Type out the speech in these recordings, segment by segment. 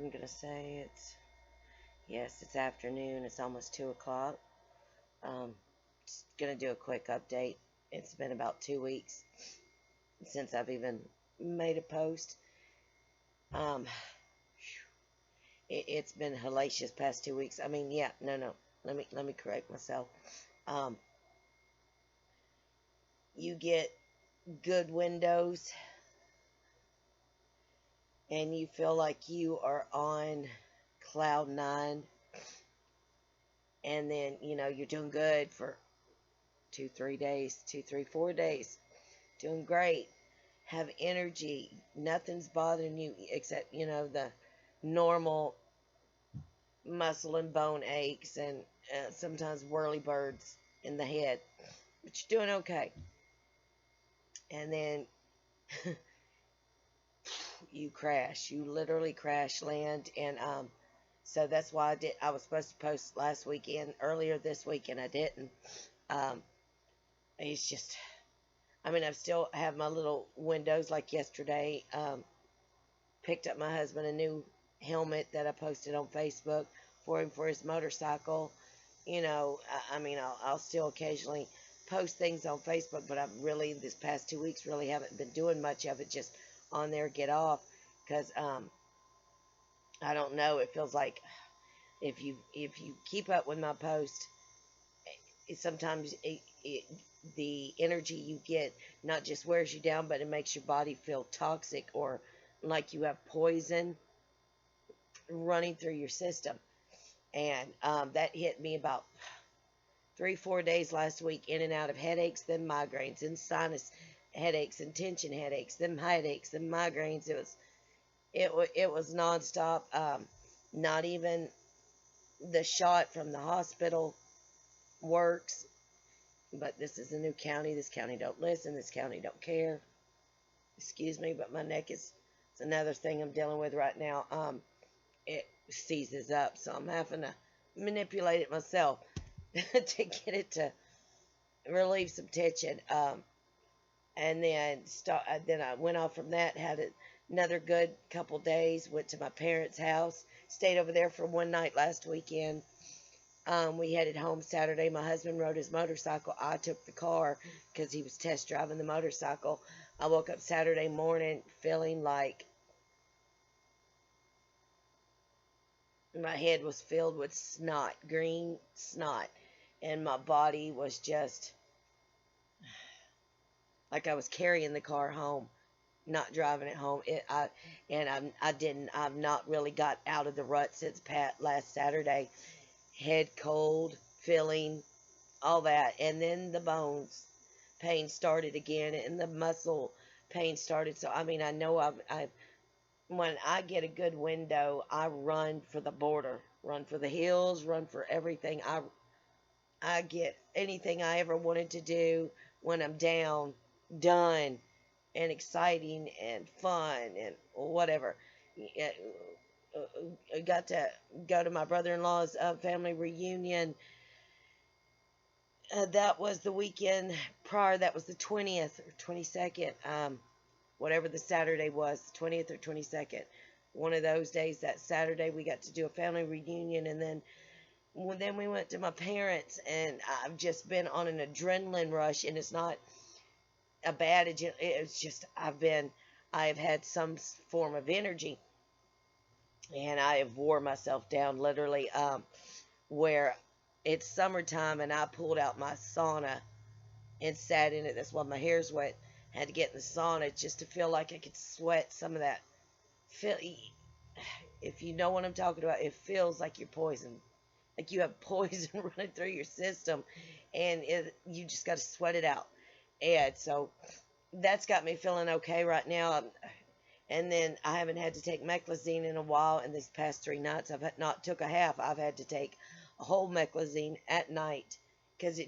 I'm going to say yes, it's afternoon. It's almost 2 o'clock. Just going to do a quick update. It's been about 2 weeks since I've even made a post. Um, it's been hellacious past 2 weeks. I mean, yeah, no. Let me correct myself. Um, you get good windows and you feel like you are on cloud nine, and then you're doing good for 2, 3 days, 2, 3, 4 days, doing great, have energy, nothing's bothering you except the normal muscle and bone aches and sometimes whirly birds in the head, but you're doing okay. And then you literally crash land. And so that's why I was supposed to post last weekend, earlier this week, and I didn't. um it's just, I mean, I still have my little windows. Like yesterday, picked up my husband a new helmet that I posted on Facebook for him for his motorcycle. I mean, I'll still occasionally post things on Facebook, but I've really, this past 2 weeks, really haven't been doing much of it, just on there, get off, because I don't know, it feels like if you keep up with my post, sometimes the energy you get not just wears you down, but it makes your body feel toxic, or like you have poison running through your system. And that hit me about 3, 4 days last week, in and out of headaches, then migraines, then sinus headaches, and tension headaches, then headaches, then migraines. It was nonstop. Not even the shot from the hospital works. But this is a new county. This county don't listen. This county don't care. Excuse me, but my neck is, it's another thing I'm dealing with right now. It seizes up, so I'm having to manipulate it myself to get it to relieve some tension. And then I went off from that, had another good couple days, went to my parents' house, stayed over there for one night last weekend. We headed home Saturday. My husband rode his motorcycle. I took the car because he was test driving the motorcycle. I woke up Saturday morning feeling like my head was filled with snot, green snot, and my body was just like I was carrying the car home, not driving it home. I've not really got out of the rut since last Saturday. Head cold, feeling all that, and then the bones pain started again, and the muscle pain started. So I mean, I know I when I get a good window, I run for the border, run for the hills, run for everything. I get anything I ever wanted to do when I'm down, done, and exciting and fun and whatever. Yeah, I got to go to my brother-in-law's family reunion. That was the weekend prior. That was the 20th or 22nd, whatever the Saturday was, the 20th or 22nd. One of those days, that Saturday, we got to do a family reunion, and then we went to my parents, and I've just been on an adrenaline rush, and it's not a bad adrenaline. It's just I have had some form of energy, and I have wore myself down literally. Where it's summertime, and I pulled out my sauna and sat in it. That's why my hair's wet. Had to get in the sauna just to feel like I could sweat some of that. Feel, if you know what I'm talking about, it feels like you're poisoned, like you have poison running through your system, and you just got to sweat it out. And so that's got me feeling okay right now. And then I haven't had to take meclizine in a while. And these past 3 nights, I've not took a half. I've had to take a whole meclizine at night, because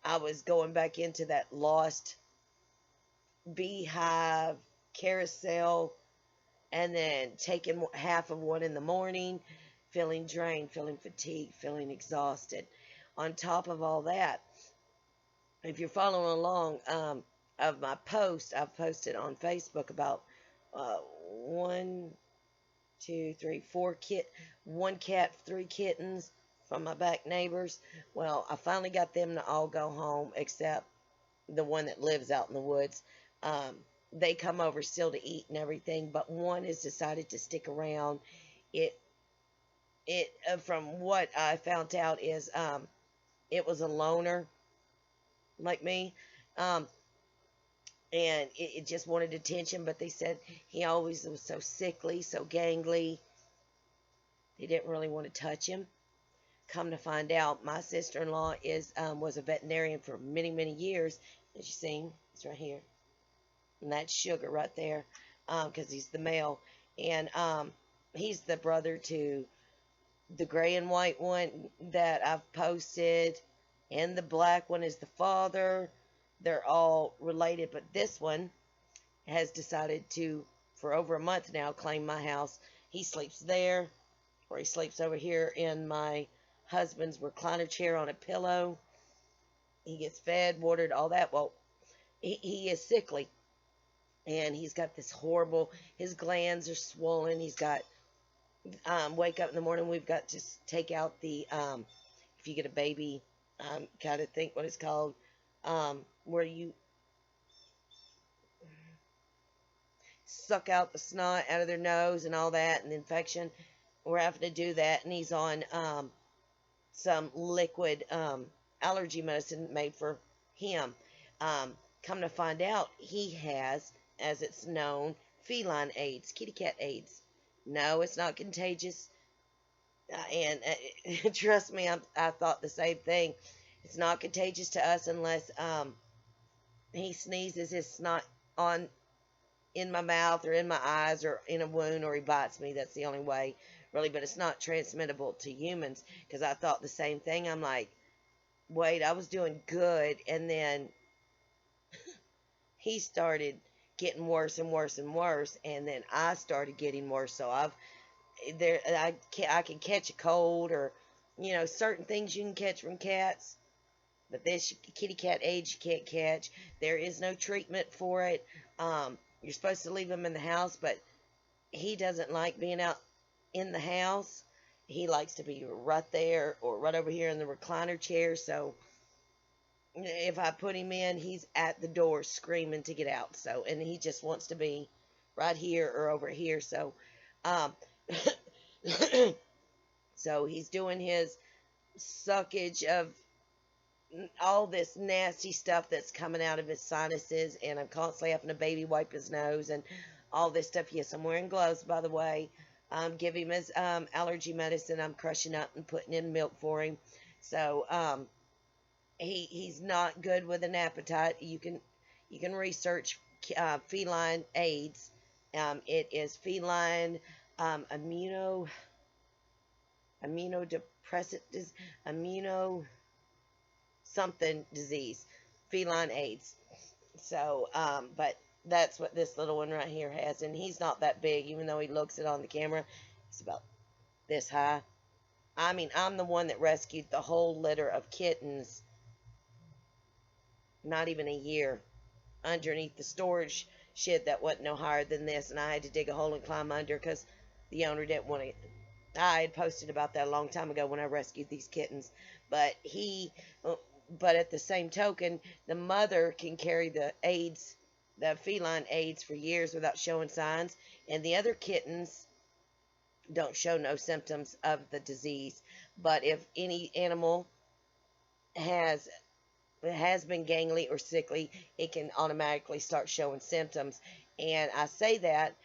I was going back into that lost beehive carousel, and then taking half of one in the morning, feeling drained, feeling fatigued, feeling exhausted. On top of all that, if you're following along, of my post, I've posted on Facebook about uh, one two, three, one cat, three kittens from my back neighbors. Well, I finally got them to all go home except the one that lives out in the woods. Um, they come over still to eat and everything, but one has decided to stick around. It from what I found out is it was a loner like me. Um, and it just wanted attention, but they said he always was so sickly, so gangly. They didn't really want to touch him. Come to find out, my sister-in-law is was a veterinarian for many, many years. As you see, it's right here. And that's Sugar right there, because he's the male. And he's the brother to the gray and white one that I've posted. And the black one is the father. They're all related, but this one has decided to, for over a month now, claim my house. He sleeps there, or he sleeps over here in my husband's recliner chair on a pillow. He gets fed, watered, all that. Well, he is sickly, and he's got this horrible, his glands are swollen. He's got, wake up in the morning, we've got to take out the, if you get a baby, kind of think what it's called, where you suck out the snot out of their nose and all that, and the infection. We're having to do that, and he's on some liquid allergy medicine made for him. Come to find out, he has, as it's known, feline AIDS, kitty cat AIDS. No, it's not contagious. And trust me, I thought the same thing. It's not contagious to us unless he sneezes his snot on in my mouth or in my eyes or in a wound, or he bites me. That's the only way, really. But it's not transmittable to humans, because I thought the same thing. I'm like, wait, I was doing good, and then he started getting worse and worse and worse, and then I started getting worse. So I can catch a cold, or certain things you can catch from cats, but this kitty cat AIDS you can't catch. There is no treatment for it. You're supposed to leave him in the house, but he doesn't like being out in the house. He likes to be right there or right over here in the recliner chair. So if I put him in, he's at the door screaming to get out. So, and he just wants to be right here or over here. So, so he's doing his suckage of all this nasty stuff that's coming out of his sinuses, and I'm constantly having to baby wipe his nose and all this stuff. Yes, I'm wearing gloves, by the way. Give him his allergy medicine. I'm crushing up and putting in milk for him. So he's not good with an appetite. You can research feline AIDS. It is feline immunodepressant something disease, feline AIDS. So, but that's what this little one right here has, and he's not that big, even though he looks it on the camera. He's about this high. I mean, I'm the one that rescued the whole litter of kittens, not even a year, underneath the storage shed that wasn't no higher than this, and I had to dig a hole and climb under because the owner didn't want to. I had posted about that a long time ago when I rescued these kittens, but but at the same token, the mother can carry the AIDS, the feline AIDS, for years without showing signs, and the other kittens don't show no symptoms of the disease. But if any animal has been gangly or sickly, it can automatically start showing symptoms. And I say that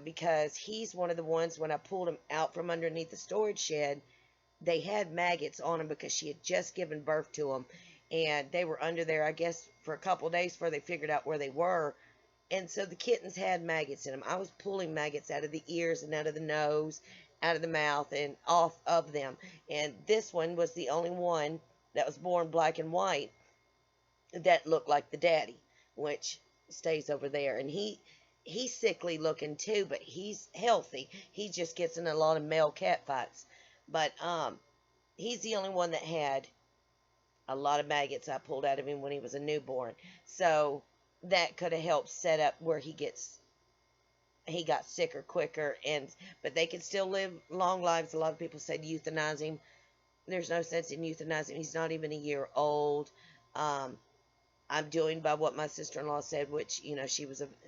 because he's one of the ones, when I pulled him out from underneath the storage shed, they had maggots on him because she had just given birth to him, and they were under there, I guess, for a couple of days before they figured out where they were. And so the kittens had maggots in them. I was pulling maggots out of the ears and out of the nose, out of the mouth, and off of them. And this one was the only one that was born black and white that looked like the daddy, which stays over there. And he's sickly looking too, but he's healthy. He just gets in a lot of male cat fights. But he's the only one that had a lot of maggots I pulled out of him when he was a newborn. So that could have helped set up where he he got sicker quicker, but they can still live long lives. A lot of people said euthanize him. There's no sense in euthanizing him. He's not even a year old. Um, I'm doing by what my sister-in-law said, which,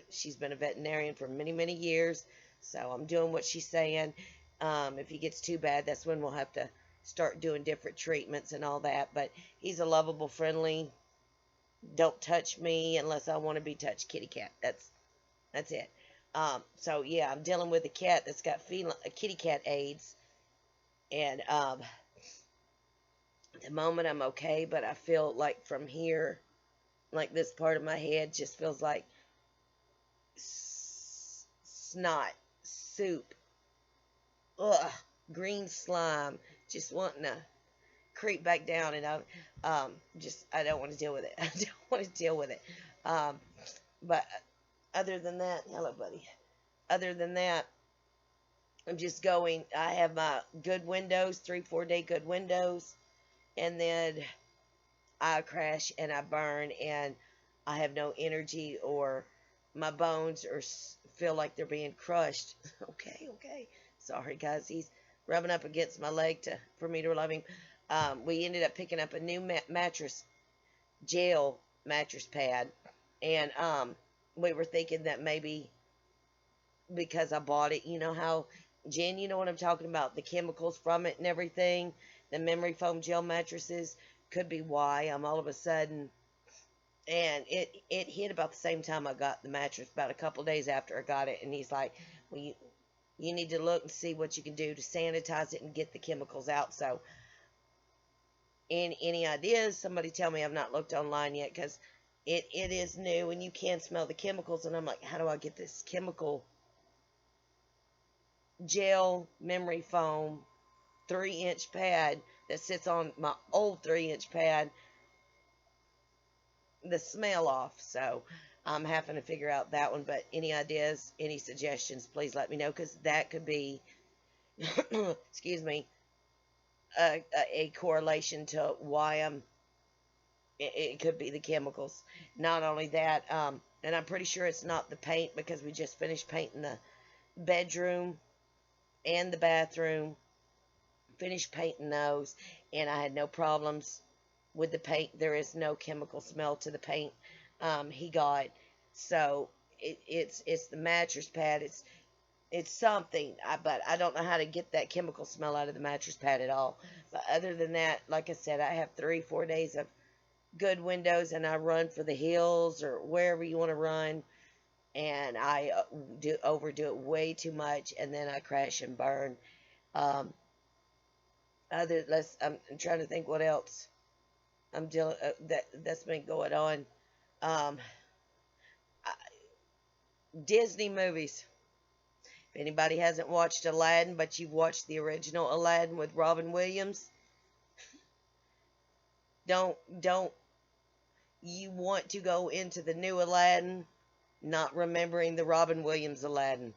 she's been a veterinarian for many, many years. So I'm doing what she's saying. If he gets too bad, that's when we'll have to start doing different treatments and all that. But he's a lovable, friendly, don't touch me unless I want to be touched kitty cat. That's it. So yeah, I'm dealing with a cat that's got kitty cat AIDS. And at the moment I'm okay, but I feel like from here, like this part of my head just feels like snot, soup, ugh, green slime, just wanting to creep back down, and I don't want to deal with it. I don't want to deal with it. But other than that, hello, buddy. Other than that, I'm just going. I have my good windows, 3-4 day good windows, and then I crash and I burn, and I have no energy, or my bones feel like they're being crushed. Okay. Sorry, guys. He's rubbing up against my leg for me to love him. We ended up picking up a new gel mattress pad, and we were thinking that maybe because I bought it, you know how, Jen, you know what I'm talking about, the chemicals from it and everything, the memory foam gel mattresses, could be why I'm all of a sudden, and it hit about the same time I got the mattress, about a couple days after I got it, and he's like, well, you need to look and see what you can do to sanitize it and get the chemicals out. So any ideas, somebody tell me. I've not looked online yet, because it is new and you can smell the chemicals, and I'm like, how do I get this chemical gel memory foam 3-inch pad that sits on my old 3-inch pad, the smell off? So I'm having to figure out that one. But any ideas, any suggestions, please let me know, because that could be excuse me, a correlation to why it could be the chemicals. Not only that, and I'm pretty sure it's not the paint, because we just finished painting the bedroom and the bathroom, finished painting those, and I had no problems with the paint. There is no chemical smell to the paint he got. So it's the mattress pad. It's something, but I don't know how to get that chemical smell out of the mattress pad at all. But other than that, like I said, I have 3-4 days of good windows, and I run for the hills or wherever you want to run, and I overdo it way too much, and then I crash and burn. I'm trying to think what else I'm dealing that's been going on. Disney movies. If anybody hasn't watched Aladdin, but you've watched the original Aladdin with Robin Williams, don't you want to go into the new Aladdin not remembering the Robin Williams Aladdin.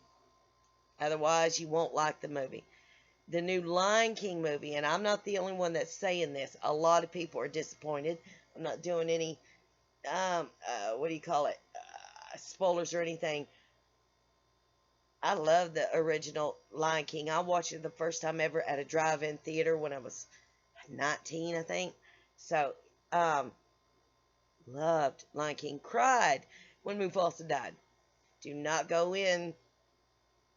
Otherwise, you won't like the movie. The new Lion King movie, and I'm not the only one that's saying this. A lot of people are disappointed. I'm not doing any, what do you call it, spoilers or anything. I love the original Lion King. I watched it the first time ever at a drive-in theater when I was 19, I think. So, loved Lion King. Cried when Mufasa died. Do not go in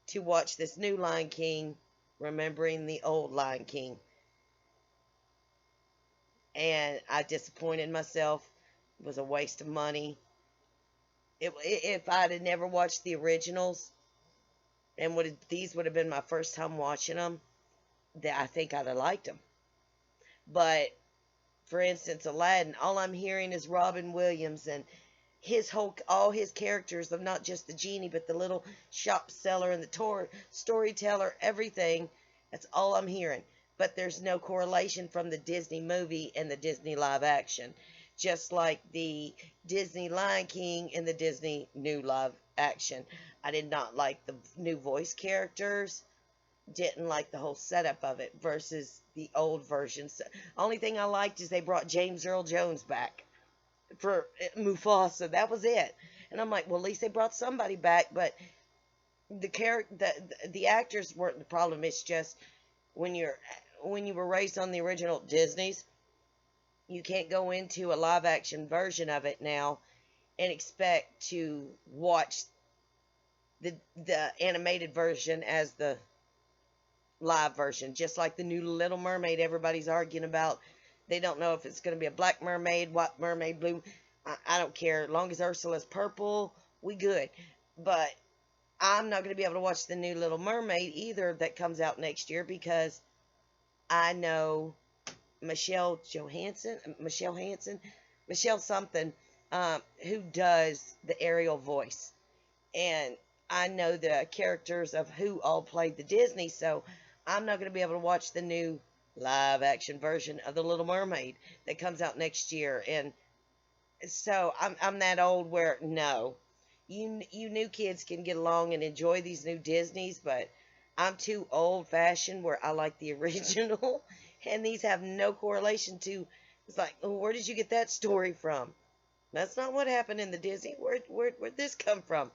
to watch this new Lion King remembering the old Lion King. And I disappointed myself. It was a waste of money. If I'd have never watched the originals, and these would have been my first time watching them, I think I'd have liked them. But, for instance, Aladdin, all I'm hearing is Robin Williams and all his characters of not just the genie, but the little shop seller and the storyteller, everything. That's all I'm hearing. But there's no correlation from the Disney movie and the Disney live action. Just like the Disney Lion King and the Disney new live action. I did not like the new voice characters. Didn't like the whole setup of it versus the old versions. Only thing I liked is they brought James Earl Jones back for Mufasa. That was it. And I'm like, well, at least they brought somebody back. But the actors weren't the problem. It's just when you were raised on the original Disney's, you can't go into a live action version of it now and expect to watch the animated version as the live version. Just like the new Little Mermaid, everybody's arguing about. They don't know if it's going to be a black mermaid, white mermaid, blue. I don't care. As long as Ursula's purple, we good. But I'm not going to be able to watch the new Little Mermaid either that comes out next year because I know Michelle something, who does the Ariel voice. And I know the characters of who all played the Disney, so I'm not going to be able to watch the new live action version of The Little Mermaid that comes out next year. And so I'm that old where no, you new kids can get along and enjoy these new Disneys, but I'm too old fashioned where I like the original, and these have no correlation to. It's like, oh, where did you get that story from? That's not what happened in the Disney. Where'd this come from?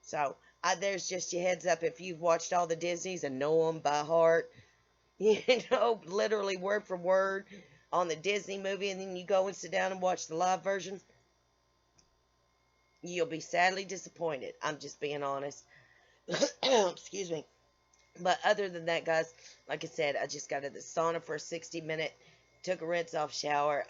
So there's just your heads up if you've watched all the Disneys and know them by heart, you know, literally word for word on the Disney movie, and then you go and sit down and watch the live version, you'll be sadly disappointed. I'm just being honest. Excuse me. But other than that, guys, like I said, I just got to the sauna for a 60-minute, took a rinse off shower.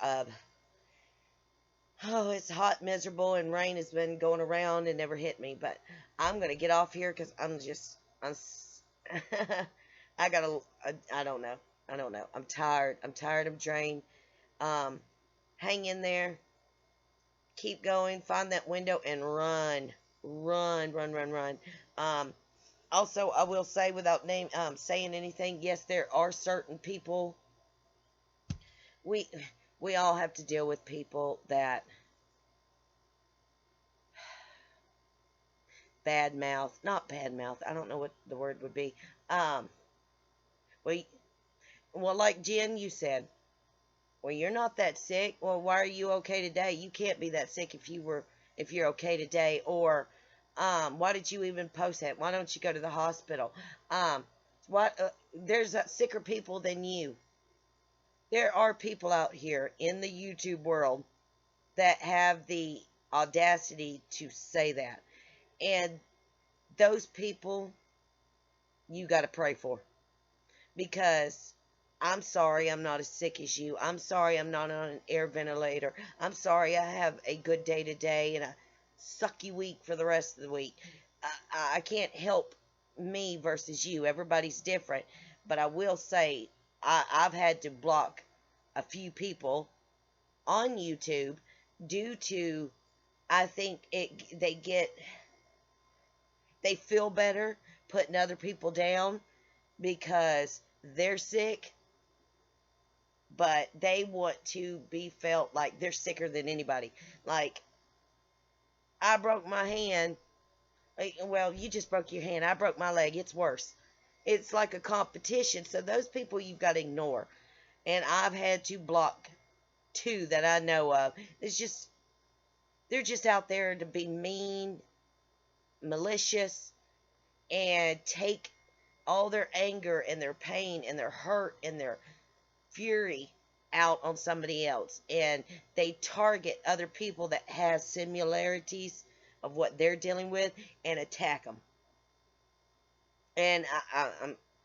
Oh, it's hot, miserable, and rain has been going around and never hit me. But I'm going to get off here because I got to, I don't know. I don't know. I'm tired. I'm drained. Hang in there. Keep going. Find that window and run. Run. Also, I will say without saying anything, yes, there are certain people. We all have to deal with people that not bad mouth. I don't know what the word would be. We well, like Jen, you said, well, you're not that sick. Well, why are you okay today? You can't be that sick if you're okay today. Or, why did you even post that? Why don't you go to the hospital? There's sicker people than you. There are people out here in the YouTube world that have the audacity to say that. And those people, you got to pray for. Because I'm sorry I'm not as sick as you. I'm sorry I'm not on an air ventilator. I'm sorry I have a good day today and a sucky week for the rest of the week. I can't help me versus you. Everybody's different. But I will say I've had to block a few people on YouTube due to, I think they feel better putting other people down because they're sick, but they want to be felt like they're sicker than anybody. Like, I broke my hand. Well, you just broke your hand. I broke my leg. It's worse. It's like a competition. So those people you've got to ignore. And I've had to block 2 that I know of. They're just out there to be mean, malicious, and take all their anger and their pain and their hurt and their fury out on somebody else. And they target other people that have similarities of what they're dealing with and attack them. And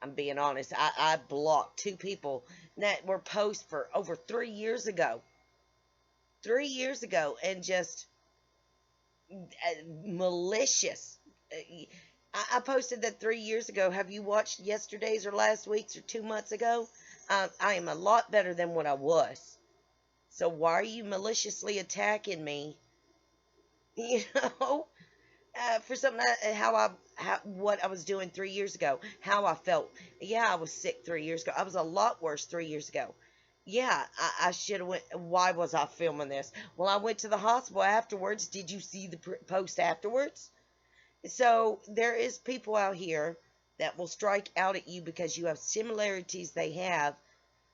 I'm being honest. I blocked 2 people that were posts for over 3 years ago. 3 years ago, and just malicious. I posted that 3 years ago. Have you watched yesterday's or last week's or 2 months ago? I am a lot better than what I was. So why are you maliciously attacking me? You know, for something what I was doing 3 years ago, how I felt. Yeah, I was sick 3 years ago. I was a lot worse 3 years ago. Yeah, I should have went. Why was I filming this? Well, I went to the hospital afterwards. Did you see the post afterwards? So there is people out here that will strike out at you because you have similarities they have,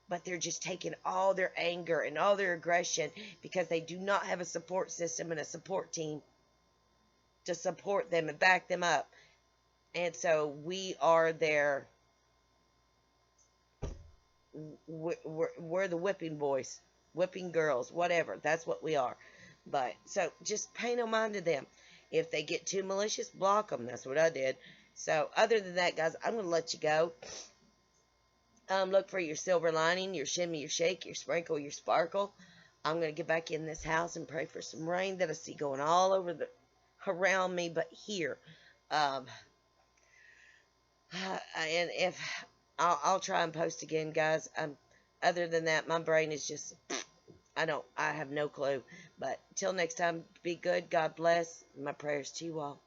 but they're just taking all their anger and all their aggression because they do not have a support system and a support team to support them and back them up. And so we are their, we're the whipping boys, whipping girls, whatever. That's what we are. But so just pay no mind to them. If they get too malicious, block them. That's what I did. So other than that, guys, I'm gonna let you go. Look for your silver lining, your shimmy, your shake, your sprinkle, your sparkle. I'm gonna get back in this house and pray for some rain that I see going all over the around me, but here. Um, and if I'll try and post again, guys. Other than that, my brain is just, I have no clue. But till next time, be good. God bless. My prayers to you all.